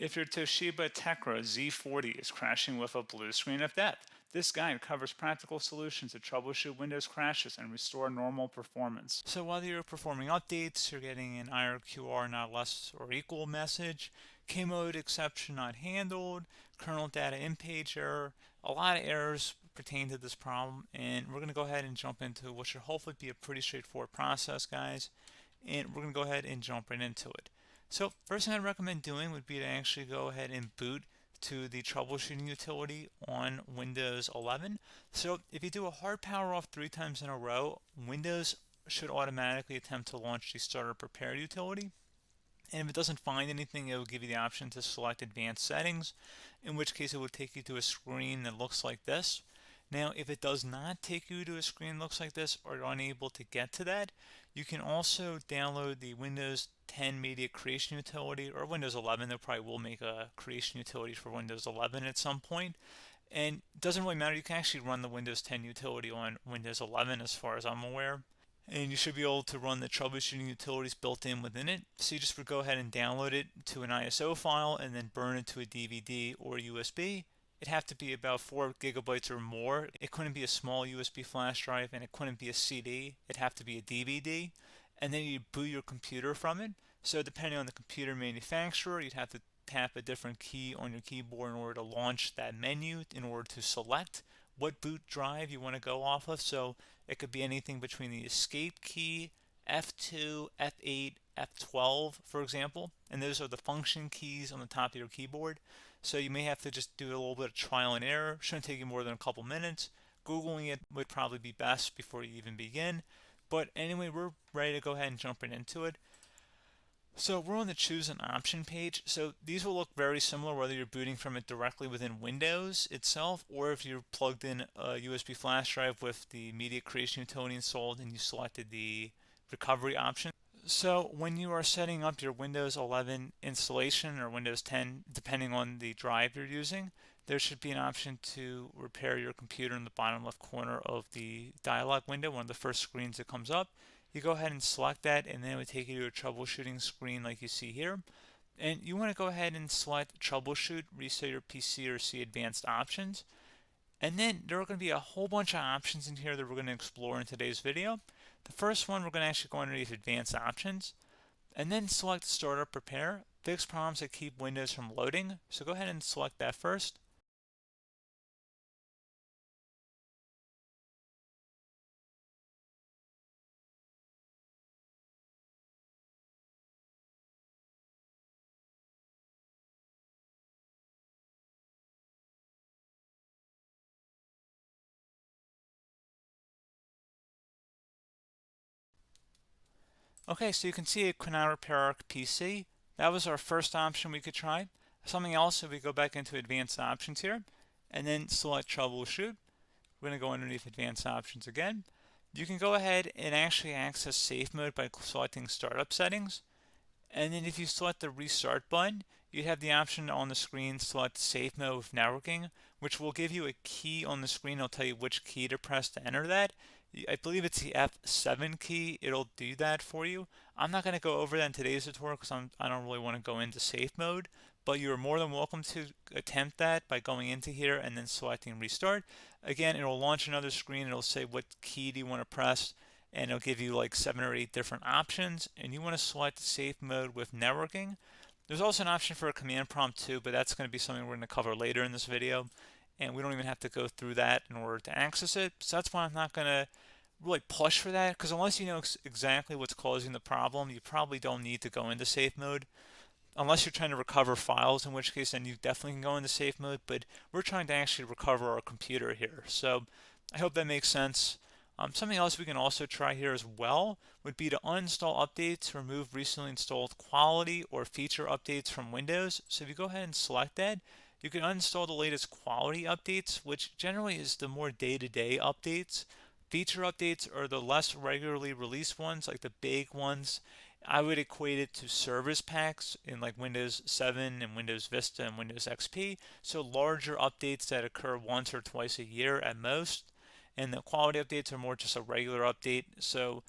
If your Toshiba Tecra Z40 is crashing with a blue screen of death, this guide covers practical solutions to troubleshoot Windows crashes and restore normal performance. So while you're performing updates, you're getting an IRQR not less or equal message, K-mode exception not handled, kernel data in page error, a lot of errors pertain to this problem, and we're going to go ahead and jump into what should hopefully be a pretty straightforward process, guys, and we're going to go ahead and jump right into it. So first thing I'd recommend doing would be to actually go ahead and boot to the troubleshooting utility on Windows 11. So if you do a hard power off 3 times in a row, Windows should automatically attempt to launch the starter prepare utility. And if it doesn't find anything, it will give you the option to select advanced settings, in which case it will take you to a screen that looks like this. Now, if it does not take you to a screen that looks like this, or you're unable to get to that, you can also download the Windows 10 Media Creation Utility, or Windows 11. They probably will make a creation utility for Windows 11 at some point. And it doesn't really matter. You can actually run the Windows 10 utility on Windows 11 as far as I'm aware. And you should be able to run the troubleshooting utilities built in within it. So you just would go ahead and download it to an ISO file and then burn it to a DVD or USB. It'd have to be about 4 gigabytes or more. It couldn't be a small USB flash drive, and it couldn't be a CD. It'd have to be a DVD. And then you boot your computer from it. So depending on the computer manufacturer, you'd have to tap a different key on your keyboard in order to launch that menu, in order to select what boot drive you want to go off of. So it could be anything between the escape key, F2, F8, F12, for example. And those are the function keys on the top of your keyboard. So you may have to just do a little bit of trial and error. Shouldn't take you more than a couple minutes. Googling it would probably be best before you even begin. But anyway, we're ready to go ahead and jump right into it. So we're on the choose an option page. So these will look very similar whether you're booting from it directly within Windows itself, or if you're plugged in a USB flash drive with the media creation utility installed and you selected the recovery option. So when you are setting up your Windows 11 installation or Windows 10, depending on the drive you're using, there should be an option to repair your computer in the bottom left corner of the dialog window, one of the first screens that comes up. You go ahead and select that, and then it would take you to a troubleshooting screen like you see here. And you want to go ahead and select troubleshoot, reset your PC, or see advanced options. And then there are going to be a whole bunch of options in here that we're going to explore in today's video. The first one, we're going to actually go underneath advanced options and then select startup prepare, fix problems that keep Windows from loading. So go ahead and select that first. Okay, so you can see it could now repair our PC. That was our first option we could try. Something else, if we go back into advanced options here and then select troubleshoot, we're going to go underneath advanced options again. You can go ahead and actually access safe mode by selecting startup settings. And then if you select the restart button, you have the option on the screen select safe mode with networking, which will give you a key on the screen. It'll tell you which key to press to enter that. I believe it's the F7 key. It'll do that for you. I'm not going to go over that in today's tutorial because I don't really want to go into safe mode, but you're more than welcome to attempt that by going into here and then selecting restart. Again, it'll launch another screen. It'll say what key do you want to press, and it'll give you like 7 or 8 different options, and you want to select safe mode with networking. There's also an option for a command prompt too, but that's going to be something we're going to cover later in this video, and we don't even have to go through that in order to access it. So that's why I'm not going to really push for that, because unless you know exactly what's causing the problem, you probably don't need to go into safe mode. Unless you're trying to recover files, in which case then you definitely can go into safe mode, but we're trying to actually recover our computer here. So I hope that makes sense. Something else we can also try here as well would be to uninstall updates, remove recently installed quality or feature updates from Windows. So if you go ahead and select that, you can uninstall the latest quality updates, which generally is the more day-to-day updates. Feature updates are the less regularly released ones, like the big ones. I would equate it to service packs in like Windows 7 and Windows Vista and Windows XP. So larger updates that occur once or twice a year at most. And the quality updates are more just a regular update. So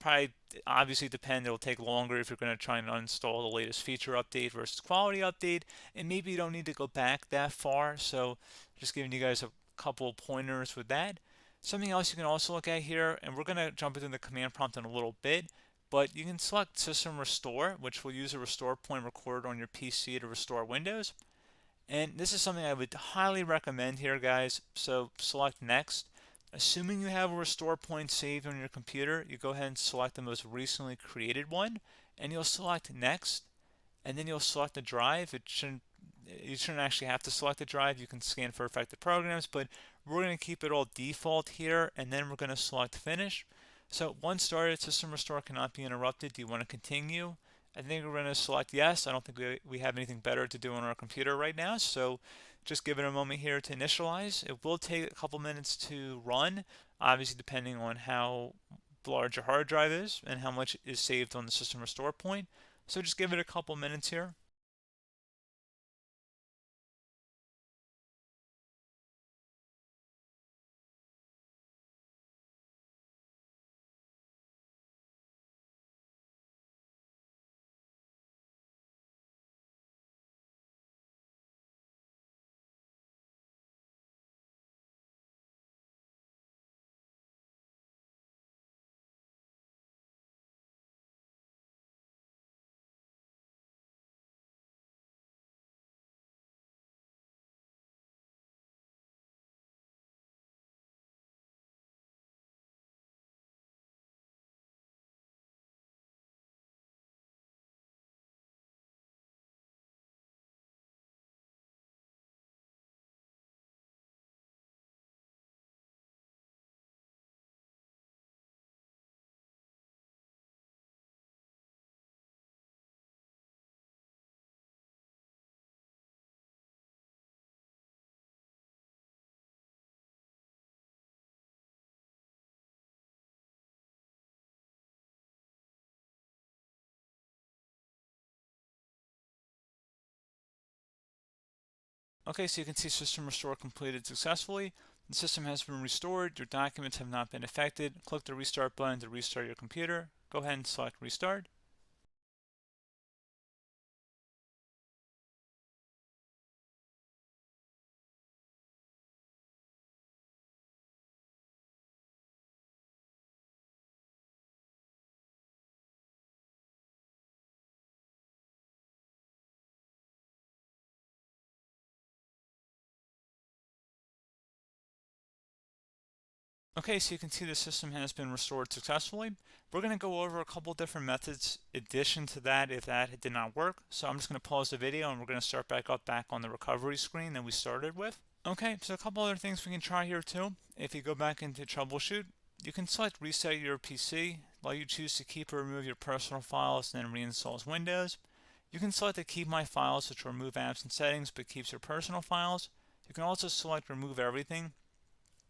probably obviously depend. It'll take longer if you're going to try and uninstall the latest feature update versus quality update, and maybe you don't need to go back that far. So just giving you guys a couple pointers with that. Something else you can also look at here, and we're going to jump into the command prompt in a little bit, but you can select System Restore, which will use a restore point recorded on your PC to restore Windows. And this is something I would highly recommend here, guys. So select Next. Assuming you have a restore point saved on your computer, you go ahead and select the most recently created one, and you'll select Next, and then you'll select the drive. You shouldn't actually have to select the drive. You can scan for affected programs, but we're going to keep it all default here, and then we're going to select Finish. So once started, System Restore cannot be interrupted. Do you want to continue? I think we're going to select yes. I don't think we have anything better to do on our computer right now, so just give it a moment here to initialize. It will take a couple minutes to run, obviously depending on how large your hard drive is and how much is saved on the System Restore point. So just give it a couple minutes here. Okay, so you can see System Restore completed successfully. The system has been restored. Your documents have not been affected. Click the Restart button to restart your computer. Go ahead and select Restart. Okay, so you can see the system has been restored successfully. We're going to go over a couple different methods in addition to that if that did not work. So I'm just going to pause the video and we're going to start back up back on the recovery screen that we started with. Okay, so a couple other things we can try here too. If you go back into troubleshoot, you can select reset your PC, while you choose to keep or remove your personal files and then reinstalls Windows. You can select to keep my files, which will remove apps and settings but keeps your personal files. You can also select remove everything,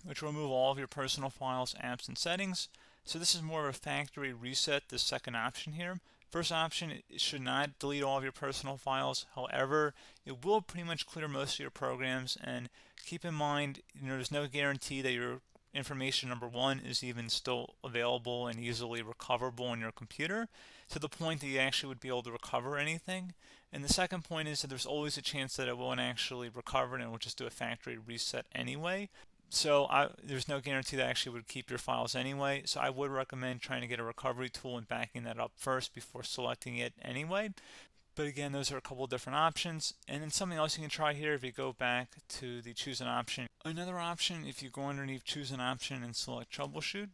which will remove all of your personal files, apps, and settings. So this is more of a factory reset, the second option here. First option, it should not delete all of your personal files. However, it will pretty much clear most of your programs, and keep in mind, there's no guarantee that your information, number one, is even still available and easily recoverable on your computer to the point that you actually would be able to recover anything. And the second point is that there's always a chance that it won't actually recover and it will just do a factory reset anyway. So there's no guarantee that actually would keep your files anyway. So I would recommend trying to get a recovery tool and backing that up first before selecting it anyway. But again, those are a couple of different options. And then something else you can try here if you go back to the choose an option. Another option, if you go underneath choose an option and select troubleshoot,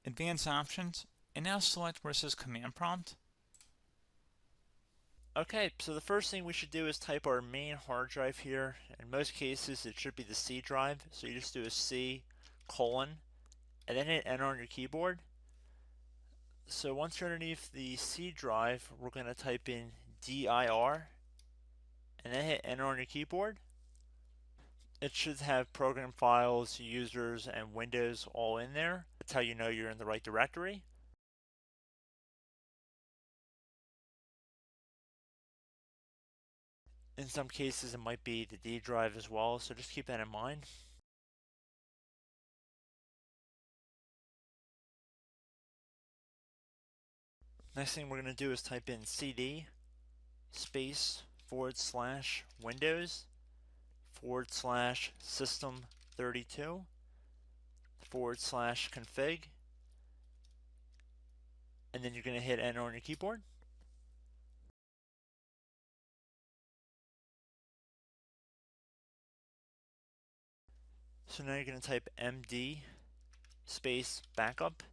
advanced options, and now select where it says command prompt. Okay, so the first thing we should do is type our main hard drive here. In most cases, it should be the C drive. So you just do a C colon and then hit enter on your keyboard. So once you're underneath the C drive, we're going to type in dir and then hit enter on your keyboard. It should have program files, users, and Windows all in there. That's how you know you're in the right directory. In some cases, it might be the D drive as well, so just keep that in mind. Next thing we're going to do is type in cd space / Windows / system32 / config, and then you're going to hit enter on your keyboard. So now you're going to type md space backup.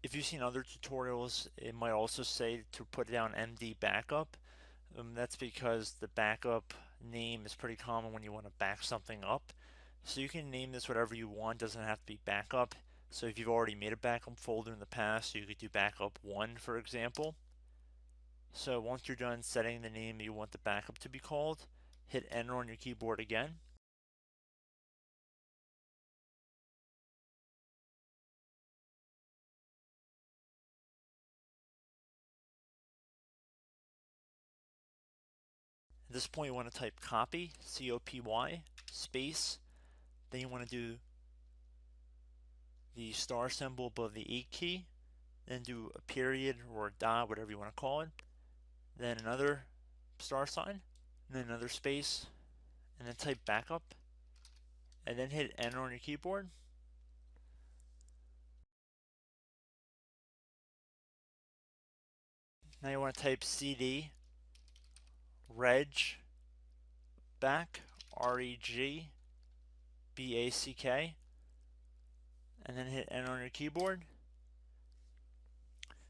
If you've seen other tutorials, it might also say to put down md backup. That's because the backup name is pretty common when you want to back something up. So you can name this whatever you want, doesn't have to be backup. So if you've already made a backup folder in the past, you could do backup 1, for example. So once you're done setting the name you want the backup to be called, hit enter on your keyboard again. At this point you want to type copy, C-O-P-Y, space, then you want to do the star symbol above the 8 key, then do a period or a dot, whatever you want to call it, then another star sign, and then another space, and then type backup, and then hit enter on your keyboard. Now you want to type cd reg back, REGBACK, and then hit enter on your keyboard.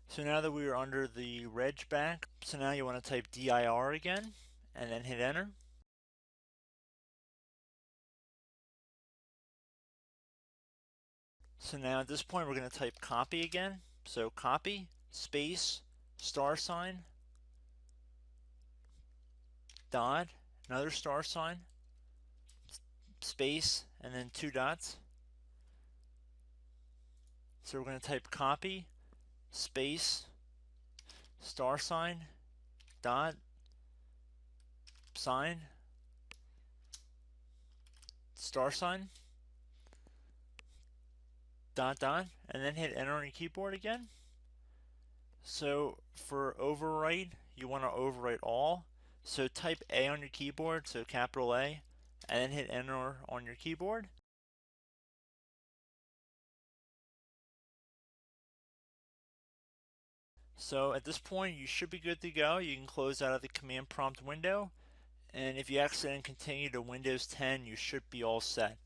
So now that we are under the reg back, so now you want to type dir again, and then hit enter. So now at this point we're going to type copy again. So copy, space, star sign, dot, another star sign, space, and then 2 dots. So we're going to type copy, space, star sign, dot, sign, star sign, dot, dot, and then hit enter on your keyboard again. So for overwrite, you want to overwrite all. So type A on your keyboard, so capital A, and then hit enter on your keyboard. So at this point you should be good to go. You can close out of the command prompt window, and if you accidentally continue to Windows 10 you should be all set.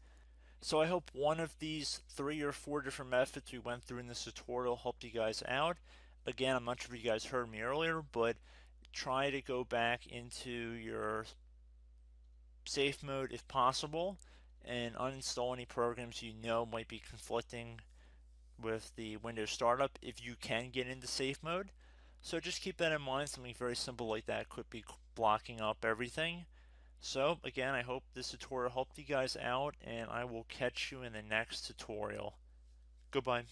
So I hope one of these 3 or 4 different methods we went through in this tutorial helped you guys out. Again, I'm not sure if you guys heard me earlier, but try to go back into your safe mode if possible and uninstall any programs you know might be conflicting with the Windows startup if you can get into safe mode. So just keep that in mind. Something very simple like that could be blocking up everything. So again, I hope this tutorial helped you guys out, and I will catch you in the next tutorial. Goodbye.